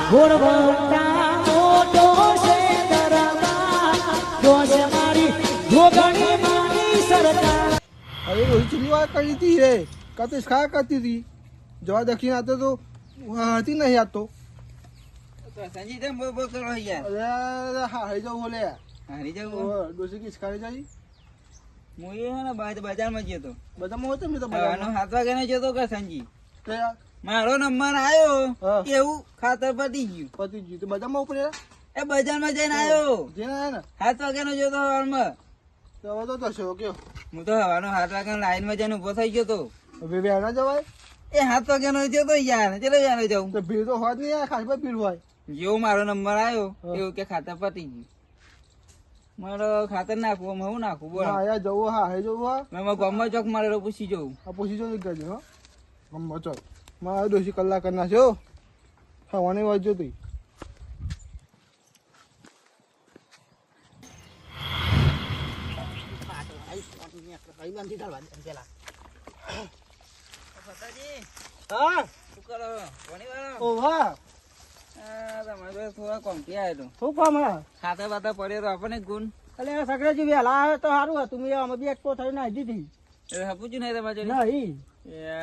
ઘોડવટા મોટો છે દરબાર જોશ મારી જોગણી માની સરકાર અરે રોહિત ચીલી વાત કરી હતી રે કતિશ ખા કરતી હતી જવા દક્ષિણ આતો તો હતી નહીં આતો સંજી તેમ બોલ કરો યાર અરે હા હઈ જાવ બોલે હારી જાવ ડોસી કિસ ખાઈ જાય હું એ ને બજારમાં ગયો તો બધામાં હોતે મેં તો આનો 7 વાગ્યાનો જતો કે સંજી તે મારો નંબર આવ્યો હા. કેવું ખાતર પતી ગયું પતિ જી તો બધામાં ઉપર એ બજારમાં જઈને આવ્યો જેને આયા ને 7 વાગ્યાનો જતો હવારમાં તો હવે તો થશે ઓકે હું તો હવાનો 7 વાગ્યાનો લાઈનમાં જઈને ઉભો થઈ ગયો તો હવે ના જવાય એ 7 વાગ્યાનો જતો યાર ચલો યાર જાઉં તો ભીડ તો હોત નહીં યાર ખાસ પર ભીડ હોય જેવો મારો નંબર આવ્યો હા. એવું કે ખાતર પતી ગયું મારો ખાતર નાખવું હું નાખું બોલો હા યાર જવું હા હઈ જવું હા મેં ગામમાં ચોક મારેલો પૂછી જવું આ પૂછી જો કરજો હા ગમો ચલ મારે ડોસી કલાક કરી નાખ્યો ખાવાની વાંચજો તું હા શું કરો કોની વાળો ઓ વાહ તમારે થોડા કોમથી આવ્યો શું કામ હા ખાતર બાતર પડ્યો તો આપણને ગુણ એટલે સગડેજી વહેલા આવે તો સારું હતું મેં અમે બે એકપો થઈને આવી દીધી પૂછ્યું નહીં તમારે જોડે? નહીં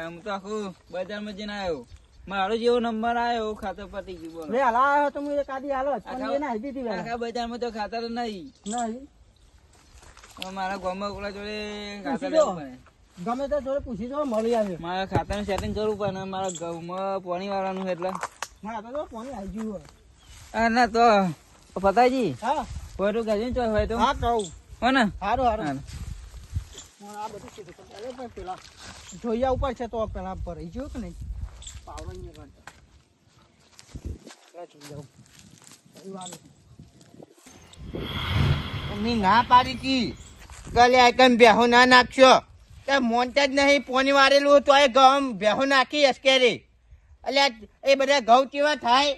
હું તો આખું બજારમાં જઈને આવ્યો મારો જેવો નંબર આવ્યો ખાતર પતી ગયું બોલો વહેલા આવ્યો તો હું એક આદી હાલો પણ એને આવી દીધી વહેલા આખા બજારમાં તો ખાતર નહીં નહીં હવે મારા ગામમાં ઓલા જોડે ખાતર પૂછી જો. લેવું પડે ગમે તે જોડે પૂછી જો મળી આવે મારા ખાતાનું સેટિંગ કરવું પડે ને મારા ઘઉંમાં પાણી વાળવાનું એટલે મારા તો પાણી આવી ગયું હોય. ના તો પતાજી હા હોય તો ગાજી ચોય હોય તો હા કહું હો ને સારું સારું હા. હું આ બધું કીધું પણ અરે પણ પેલા જોયા ઉપર છે તો પેલા ભરાઈ ગયો કે નહીં પાવડો અહીંયા કાઢો. પેલા જોઈ જાઉં. કઈ વાર નથી. મેં ના પાડી હતી ગલે આઈટમ બેહો ના નાખશો તે મોનતા જ નહીં પોની વારેલું તો એ ઘઉં બેહો નાખી અસ્કેરી એટલે એ બધા ઘઉં કેવા થાય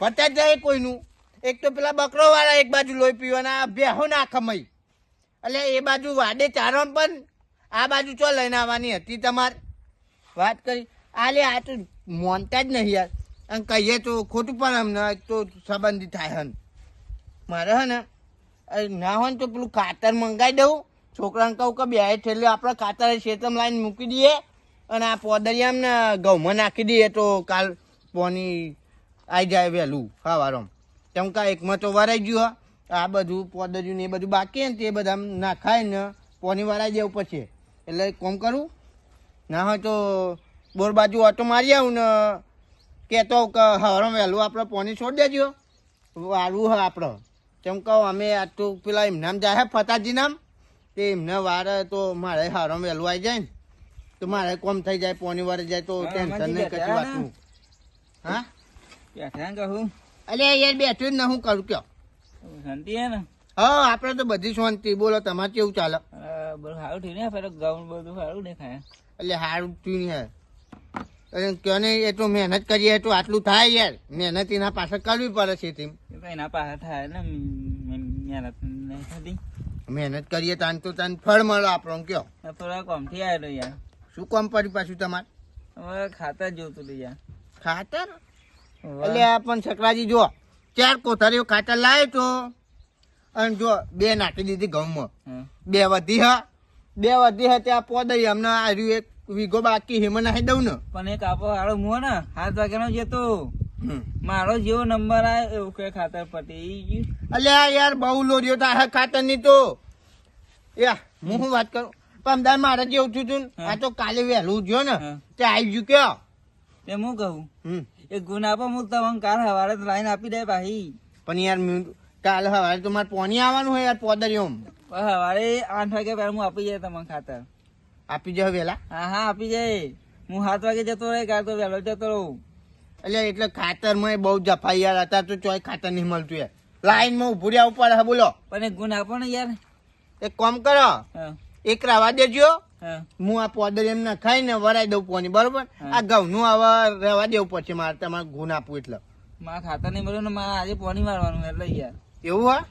ભરતા જ જાય કોઈનું એક તો પેલા બકરો વાળા એક બાજુ લોહી પીવાના બેહો નાખમઈ એટલે એ બાજુ વાડે ચારણ પણ આ બાજુ ચો લઈને આવવાની હતી તમારે વાત કરી આલે આ તો મોનતા જ નહીં યાર અને કહીએ તો ખોટું પણ અમને એક તો સંબંધી થાય હન મારે હે ને ના હોય ને તો પેલું ખાતર મંગાવી દઉં છોકરાને કહું કે બે છેલ્લે આપણે ખાતર શેતમ લાઈન મૂકી દઈએ અને આ પોદરિયામ ને ઘઉંમાં નાખી દઈએ તો કાલ પોની આવી જાય વહેલું સવારમાં કેમ કે એકમાં તો વરાઈ ગયું આ બધું પોદરિયું ને એ બધું બાકી ને તે બધા નાખાય ને પોની વરાઈ દેવું પછી એટલે કોમ કરું ના હોય તો બોર બાજુ ઓટો મારી આવું ને કહેતો કે સવારમાં વહેલું આપણે પોની છોડી દેજો વાળવું હોય આપણે કેમ કહો અમે આ તો પેલા એમનામ જાય ફતાજી નામ તે એમને વારે તો મારે હારો વહેલું આવી જાય ને તો મારે કોમ થઈ જાય પોની વારે જાય તો ટેન્શન નહીં કશી વાતનું હા બેઠા કહું અલે યાર બેઠું જ ને હું કરું કયો શાંતિ હે ને હા આપણે તો બધી શાંતિ બોલો તમારે કેવું ચાલે બધું સારું થયું ને પેલો ગાઉન બધું સારું દેખાય એટલે સારું થયું ને યાર કયો ને એ તો મહેનત કરીએ તો આટલું થાય યાર મહેનત એના પાછળ કરવી પડે છે તેમ એ તો એના પાસે થાય ને મહેનત નહીં થતી મહેનત કરીએ તાન તો તાન ફળ મળે આપણને કયો થોડા કોમથી આવેલો યાર શું કામ પડ્યું પાછું તમારે હવે ખાતર જોતું હતું યાર ખાતર એટલે આ પણ છકરાજી જો 4 કોથળીઓ ખાતર લાવ્યો તો અને જો 2 નાખી દીધી ઘઉંમાં હા. 2 વધી હા 2 વધી હા ત્યાં પોદરી અમને આવ્યું 1 વીઘો બાકી હેમાં નાખી દઉં ને પણ એક આપો હારો મું ને 7 વાગ્યાનો જતો હમ. મારો જેવો નંબર આવ્યો એવું કે ખાતર પતી ગયું અલ્યા યાર બહુ લોરીઓ થાય ખાતર ની તો યા હું શું વાત કરું પણ અમદાવાદ મારે જેવું થયું હતું ને, આ તો કાલે વહેલું જો ને હા. તે આવી ગયું કયો તે હું કહું હમ એ ગુણ આપો હું તમને કાલ સવારે લાઈન આપી દે ભાઈ પણ યાર કાલે સવારે તો મારે પોની આવવાનું હોય યાર પોદરીઓમ સવારે 8 વાગે પહેલા હું આપી જાય તમને ખાતર આપી જાવ વહેલા હા આપી જાય હું 7 વાગે જતો રહે કાલ તો વહેલો જતો રહું એટલે ખાતર માં બહુ જફાઈ યાર અત્યારે તો ચોય ખાતર નહીં મળતું યાર લાઈન માં ઉભું રહેવું પડે હે બોલો પણ એક ગુણ આપો ને યાર એક કામ કરો હા એક રવા દેજો હા હું આ પોદર એમ ના ખાઈ ને વરાઈ દઉં પોની બરોબર આ ઘઉં નું હવે રહેવા દેવું પડશે મારે તમારે ગુણ આપવું એટલે મારા ખાતર નહીં મળ્યું ને મારે આજે પાણી મારવાનું એટલે યાર એવું હા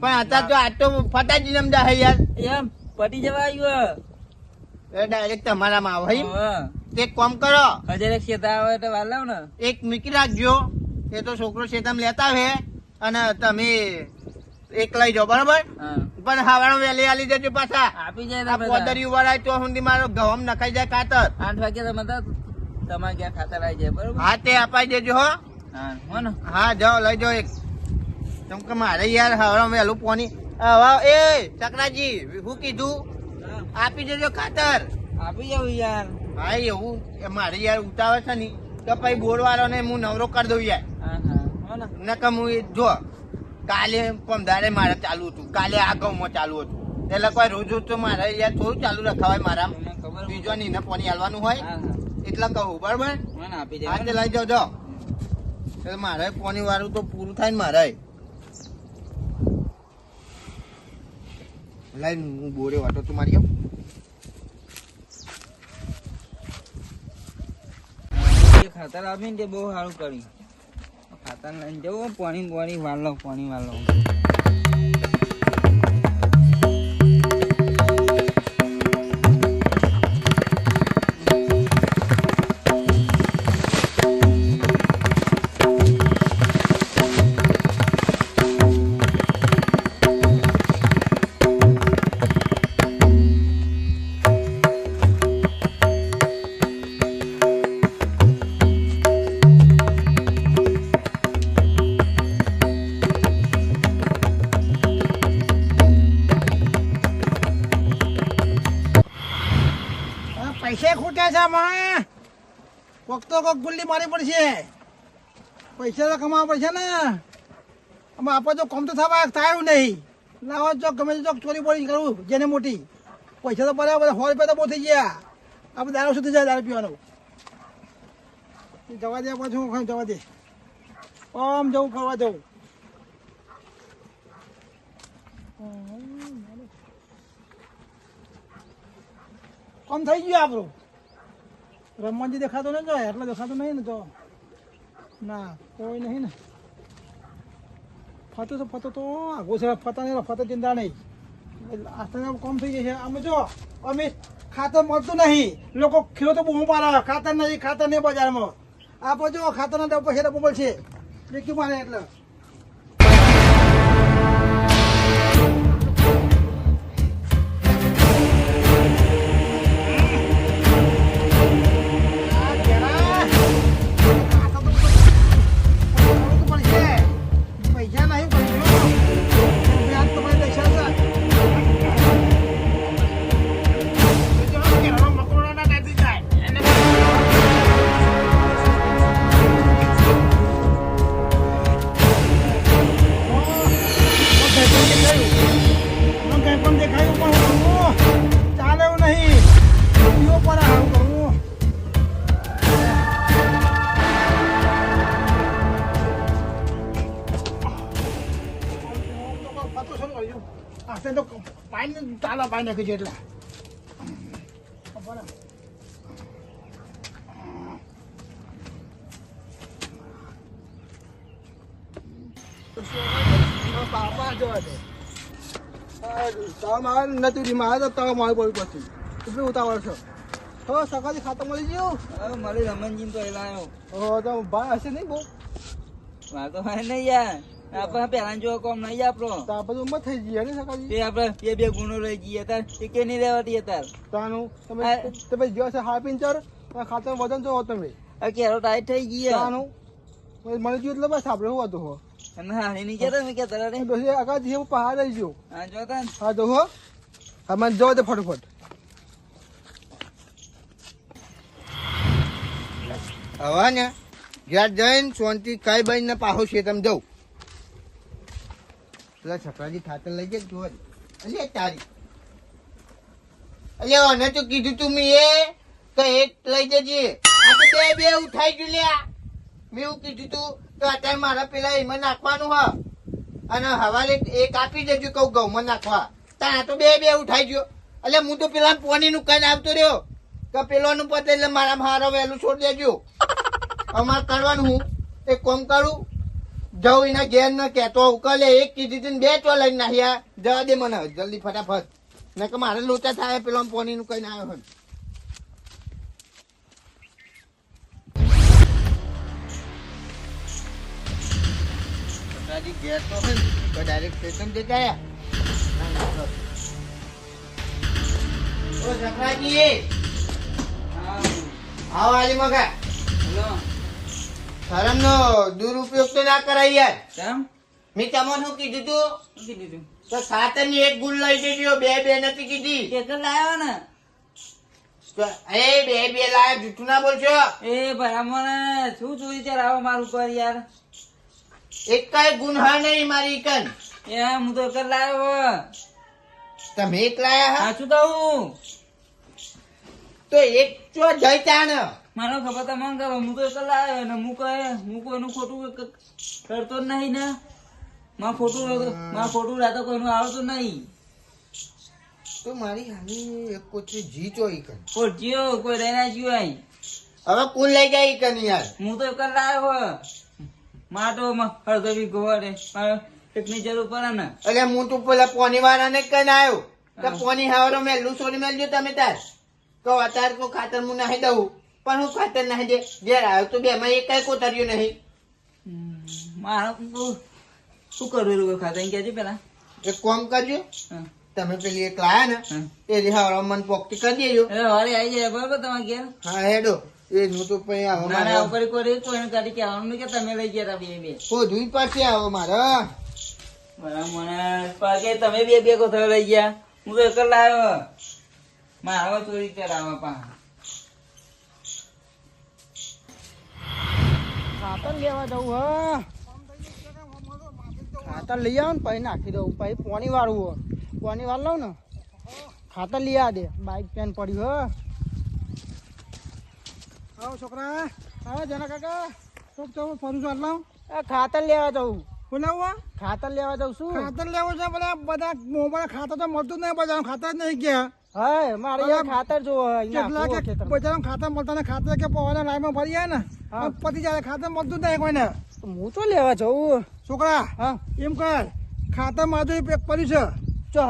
પણ અત્યારે તો આ તો ફટાજી જમતા હે યાર એમ પટી જવા આવ્યું ડાયરેક્ટ તમારામાં આવે એમ? હવે તે એક કામ કરો, હજાર એક શેતા આવે તો વાર લાવ ને. એક મૂકી રાખજો, એ તો છોકરો શેતામ લેતા આવે અને તમે એક લઈ જાઓ બરાબર. હા પણ હવારે વહેલી આલી જજો પાછા. આપી જાય આ તમે પોદરી ઉભા તો સુધી મારો ઘઉં નખાઈ જાય ખાતર. 8 વાગે તમે તો તમારે ક્યાં ખાતર આવી જાય બરોબર. હા તે અપાઈ દેજો હો. હા હો ને. હા જાઓ લઈ જાઓ એક. કેમ કે મારે યાર હવારે વહેલું પોની હવે એ ચકરાજી શું કીધું હા, આપી દેજો ખાતર. આપી જાવ યાર. હા એવું એ મારે યાર ઉતાવળ છે ને તો પછી બોર વાળો ને હું નવરો કરી દઉં યાર. હા હા હો ને. નકર હું એ જો કાલે પમદારે મારે ચાલુ હતું, કાલે આ ઘઉંમાં ચાલુ હતું, એટલે કોઈ રોજ રોજ તો મારે યાર થોડું ચાલુ રખાવાય મારા. તમને ખબર હોય. બીજો ને પોની હાલવાનું હોય હા હા એટલે કહું બરાબર. હો ને, આપી હા તે જાય. લઈ જાઓ જાઓ. એટલે મારે પોની વાળું તો પૂરું થાય ને મારે. લઈને હું બોરે વાટો તું મારી આવ. ખાતર આપીને તે બહુ સારું કર્યું. ખાતર લઈને જવું પાણી વાળ લો. પૈસા ખૂટ્યા છે આમાં. કોક તો કોક ગુલ્લી મારી પડશે. પૈસા તો કમાવા પડશે ને. આમાં આપણે તો કોમ તો થાય એવું નહીં. લાવો ચોક ગમે તે ચોક ચોરી બોરી કરું જેને મોટી. પૈસા તો બરાબર 100 રૂપિયા તો બહુ થઈ ગયા. આપણે દારૂ સુધી જાય દારૂ પીવાનો. જવા દે પાછું જવા દે. આમ જવું ફરવા જવું. કમ થઈ ગયું આપણું. રમવાજી દેખાતો ને જો એટલે દેખાતું નહીં ને જો. ના કોઈ નહીં ને. ફતો તો આગો છે. ફતા નહીં ફતો ચિંતા નહીં. આસ્તે કોમ થઈ જશે. અમે જો અમે ખાતર મળતું નહીં. લોકો ખેડૂતો બહુ મારા ખાતર નહીં બજારમાં. આપણે જો ખાતરના ડબ્બો છે ડબ્બો મળશે. દેખ્યું મારે એટલે પૈસા નહીં દેખાયું પણ ચાલે એવું નહીં. પર આવું કરું. તો પાણી ચાલા પાણી નાખી છે એટલે બાપા જવા દે. નથી મારે તો તવા મારી પડ્યું પછી એટલું ઉતાવળ છો. હો સકાળથી ખાતર મળી ગયું. હવે મારી રમનજી તો એલા આવ્યો. હો તો ભાઈ હશે નહીં બહુ. મારે તો ભાઈ નહીં યાર. આપણે પેલા જો કોમ નહીં આપણો. તો આ બધું ઉંમર થઈ ગઈ ને સકાળથી. તે આપણે બે ગુનો રહી ગયા તાર એ કે નહીં રહેવાતી તાર. તાનું તમે જો છે હાફ ઇંચર ખાતર વજન જો તમે આ કેરો ટાઈટ થઈ ગયા. તાનું મળી ગયું એટલે બસ આપણે શું હતું હો. અને હારી નહીં કેતા મેં કેતા રે. ડોસી આગળ જે પહાડ આવી ગયો. હા જોતા ને. હા તો હો હા મને જવા દે ફટોફટ. હવે ને ઘેર જઈને શાંતિ ખાઈ બાઈ ને પાછો છે તમે જવું. પેલા છકરાજી ખાતર લઈ જાય જોવા દે. અલે તારી અલે અને તો કીધું તું મેં એ તો એક લઈ જજે. આ તો બે ઉઠાઈ ગયું લ્યા. મેં એવું કીધું તું તો અત્યારે મારા પેલા એમાં નાખવાનું હ અને હવાલે એક આપી દેજો કહું ઘઉંમાં નાખવા. તાર તો બે ઉઠાઈ ગયો. એટલે હું તો પેલા પોની નું કઈ આવતો રહ્યો કે પેલાનું પતે એટલે મારા મારો વહેલું છોડી દેજો. અમારે કરવાનું હું એક કોમ કરું જાઉં એના ઘેર ન કહેતો ઉકલે એક કીધી હતી ને બે તો લઈને નાખ્યા. જવા દે મને જલ્દી ફટાફટ ને કે મારે લોચા થાય પેલો પોની નું કઈ ના આવ્યો હોય. સકરાજી ઘેર તો હોય ને તો ડાયરેક્ટ સ્ટેશન જતા રહ્યા. ઓ સકરાજી, આવો આલી મગા. બોલો. શરમનો દુરુપયોગ તો ના કરાય યાર. કેમ? મેં તમને શું કીધું તું? શું કીધું? તો સાતરની એક ગુલ લઈ દેજો, બે નથી કીધી. કેટલો લાવ્યો ને? તો એ બે લાયા, જૂઠું ના બોલશો. એ ભરામણ શું ચોરી ચાર આવો મારું પર યાર. એક કઈ ગુણ હા નહીં મારી કન. એ હું તો એક જ લાવ્યો. તમે એક લાયા હા? સાચું કહું. તો એક ચો જઈ તાણ. મારો ખબર તો મન કરો, હું તો એક જ લાવ્યો ને હું કોઈનું ખોટું કરતો જ નહીં ને. માં ખોટું રાતો કોઈનું આવતું નહીં. તો મારી હાલી એક કોચરી જી ચોઈ કન. કોઈ જીઓ કોઈ રહી ના જીવ અહીં. હવે કુલ લઈ જાય કન યાર. હું તો એક જ લાવ્યો. માટો અડધો વીઘો વડે એકની જરૂર પડે ને. એટલે હું તો પેલા પોની વાળાને કઈ આવ્યો કે પોની હાવરો મેલું છોડી મેલજો તમે તાર. તો અત્યારે તો ખાતર હું નાહી દઉં, પણ હું ખાતર નાહી દે ઘેર આવ્યો તો બે માં એક કઈ કોતર્યું નહીં. મારે શું કરવું ખાતા એમ કહેજે પેલા. એક કામ કરજો, હા. તમે પેલી એક લાયા ને હા. એ હાવરો મને પોકટી કરી દેજો. એટલે વાળી આવી જાય બરોબર તમારે ઘેર. હા હેડો એ હું તો પછી આવો ના ના મારે ઉપર કોઈને કાઢી કહેવાનું નહીં કે તમે લઈ ગયા તા બે. શોધવી પડશે આવો મારે. બરાબર મને પાકે તમે બે કોથળા લઈ ગયા. હું તો એક જ લાવ્યો. મારો ચોરી કરાવવા પા. ખાતર લેવા જવું હા. ખાતર લઈ આવો ને પછી નાખી દઉં, પછી પોણી વાળું હોય. પોણી વાળ લઉં ને ખાતર લઈ આ દે. બાઈક પેન પડ્યું હ. આવો છોકરા, આવો જના કાકા. શું તો ફરું છું આટલા ખાતર લેવા જવું. બોલાવવા ખાતર લેવા જવું. શું ખાતર લેવું છે? બધા મોબાઈલ ખાતર તો મળતું જ નહીં, બજાર ખાતર જ નહીં ગયા. હા મારે ખાતર જોવો. બજાર ખાતર મળતા ને ખાતર કે પવાના લાઈનમાં ભરી જાય ને પતી જાય. ખાતર મળતું જ નહીં કોઈને. હું તો લેવા જવું. છોકરા હા એમ કર, ખાતર માધું પેક પડ્યું છે. ચો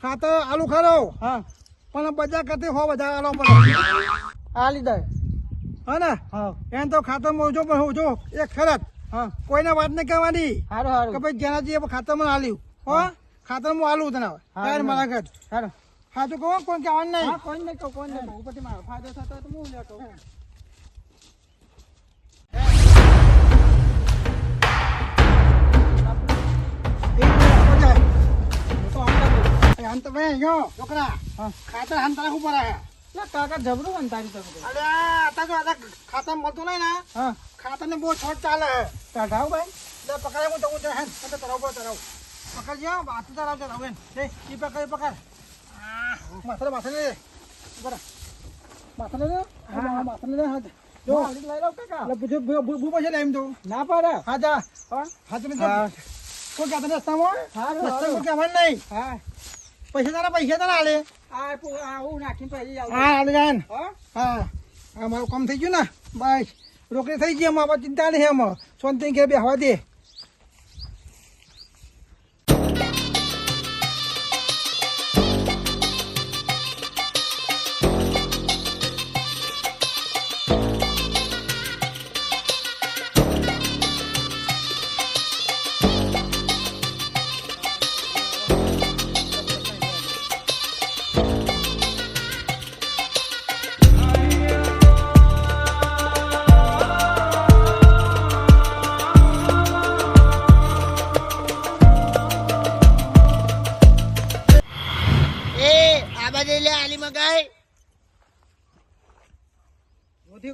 ખાતર આલુ ખારો હા, પણ બજાર કરતી હો બધા આલો પડે. આ લીધે હા ને. હા એમ તો ખાતર મોજો પણ હું જો એક શરત. હા કોઈને વાત નહીં કરવાની. સારું સારું કે ભાઈ જેનાથી ખાતર મને આલ્યું હો. ખાતર હું આલું તને યાર મારા ઘર. સારું સાચું કહો, કોઈ કહેવાનું નહીં. કોઈ નહીં કહું, કોઈ નહીં કહું. પછી મારો ફાયદો થતો હોય તો હું લેતો. ખાતર હંતારા ઉપર આવ્યા કાકા જબરું અંતારી તો. અરે અત્યારે ખાતર મળતું નહીં ને. ખાતર ને બહુ છોટ ચાલે. ચઢાવ ભાઈ પકડે હું જવું છે. તરાવ પકડજો. બાતું તરાવ ચરાવ એ પકડ માથે માથે લે માથે લે માથે લે. ના પડે. હા જા હા તમે કોઈ કહેતા રસ્તામાં કહેવાનું નહીં. હા પૈસા તારા હાલે. હું નાખીને પછી હા હાલે જાય ને. હા હા મારું કામ થઈ ગયું ને બસ. રોકડી થઈ ગઈ એમાં ચિંતા નહીં. એમાં શાંતિ ઘેર બે હવા દે.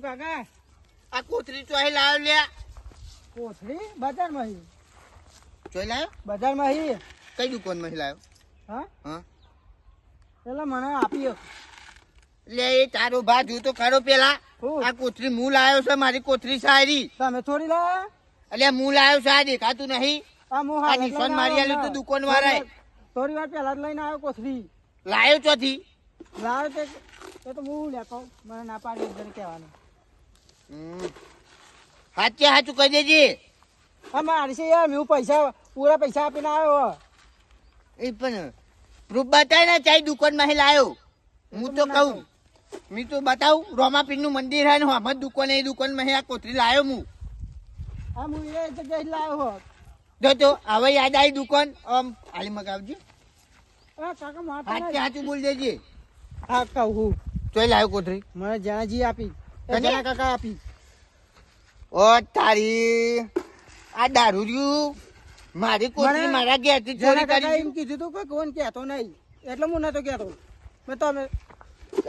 કાકા આ કોથરી ચોહી લાવ્યો લ્યા. કોથળી બજારમાં ચોહી લાવ્યો? બજારમાં કઈ દુકાનમાં લાવ્યો? હા હા પેલા મને આપી. લે એ તારો ભા જોતો ખરો પેલા. આ કોથરી હું લાવ્યો છે, મારી કોથરી સારી. તમે થોડી લાયા? એટલે હું લાવ્યો છે, આ દેખાતું નહીં. આ નિશાન મારી આલ્યું તો દુકાન વાળાએ. થોડી વાર પેલા જ લઈને આવ્યો કોથરી. લાવ્યો ચોથી? લાવ્યો તો હું લેતો. મને ના પાડી કહેવાનું. સાચે સાચું કહી દેજે. હા મારી છે યાર, હું પૂરા પૈસા આપીને આવ્યો. એ પણ પ્રૂફ બતાય ને ચાઈ દુકાન માં લાવ્યો. હું તો કહું મેં તો બતાવું. રોમાપીર નું મંદિર હે ને હમદ દુકાન, એ દુકાન માં આ કોથરી લાવ્યો હું. હા હું એ જગ્યાએ લાવ્યો. તો હવે યાદ આવી દુકાન આમ હાલી મગાવજો. કાકા માતા હાચે હાચું બોલ દેજે. હા કહું તોય લાવ્યો કોથળી. મને જાજી આપી કને? જના કાકા આપી. ઓ તારી આ દારૂ રહ્યું મારી કોથળી મને- મારા ઘેરથી જના ચોરી કાકા એમ કરી. કીધું તું કે કોણ કહેતો નહીં એટલે હું નતો કહેતો. મેં તો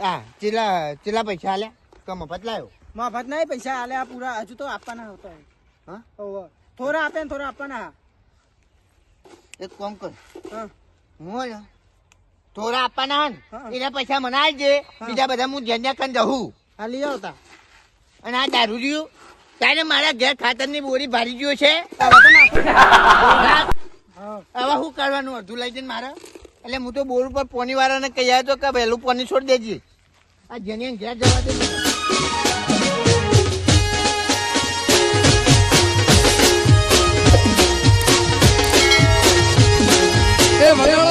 હા ચેલા પૈસા આલ્યા તો મફત લાવ્યો. મફત નહીં પૈસા આલે આ પૂરા હજુ તો આપવાના હતા. હા ઓહો. થોડા આપે ને થોડા આપવાના. એક કામ કર હા હું થોડા આપવાના હન હા. એના પૈસા મને આલજે. બીજા બધા હું જ્યાં જ્યાં કન રહું. આ લઈ આવતા. અને આ દારૂ રહ્યું તારે મારા ઘેર ખાતરની બોરી ભારી ગયો છે. હવે તો નાખો. હા હવે શું કરવાનું અડધું લઈ જઈને મારે એટલે હું તો બોર ઉપર પોની વાળાને કહી આવ્યો તો કે વહેલું પોની છોડી દેજે. આ જેને ઘેર જવા દે. એ ભાઈઓ